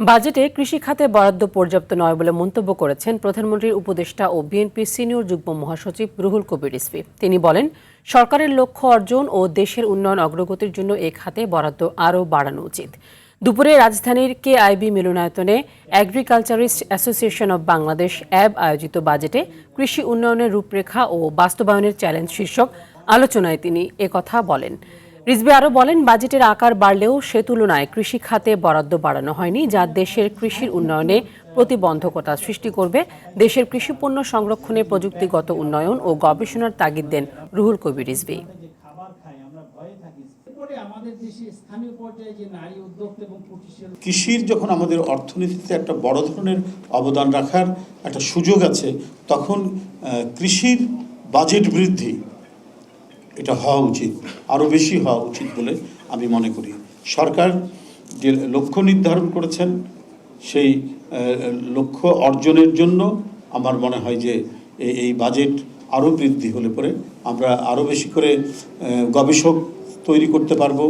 বাজেটে কৃষি খাতে বরাদ্দ পর্যাপ্ত নয় বলে মন্তব্য করেছেন প্রধানমন্ত্রীর উপদেষ্টা ও বিএনপির সিনিয়র যুগ্ম মহাসচিব রুহুল কবির রিজভী। তিনি বলেন, সরকারের লক্ষ্য অর্জন ও দেশের উন্নয়ন অগ্রগতির জন্য এ খাতে বরাদ্দ আরও বাড়ানো উচিত। দুপুরে রাজধানীর কেআইবি মিলনায়তনে এগ্রিকালচারিস্ট অ্যাসোসিয়েশন অব বাংলাদেশ অ্যাব আয়োজিত বাজেটে কৃষি উন্নয়নের রূপরেখা ও বাস্তবায়নের চ্যালেঞ্জ শীর্ষক আলোচনায় তিনি একথা বলেন। রিজভী আরও বলেন, বাজেটের আকার বাড়লেও সে তুলনায় কৃষি খাতে বরাদ্দ বাড়ানো হয়নি, যা দেশের কৃষির উন্নয়নে প্রতিবন্ধকতা সৃষ্টি করবে। দেশের কৃষিপণ্য সংরক্ষণে প্রযুক্তিগত উন্নয়ন ও গবেষণার তাগিদ দেন রুহুল কবির রিজভী। কৃষির যখন আমাদের অর্থনীতিতে একটা বড় ধরনের অবদান রাখার একটা সুযোগ আছে, তখন কৃষির বাজেট বৃদ্ধি এটা হওয়া উচিত, আরও বেশি হওয়া উচিত বলে আমি মনে করি। সরকার যে লক্ষ্য নির্ধারণ করেছেন, সেই লক্ষ্য অর্জনের জন্য আমার মনে হয় যে এই বাজেট আরও বৃদ্ধি হলে পরে আমরা আরও বেশি করে গবেষক তৈরি করতে পারবো।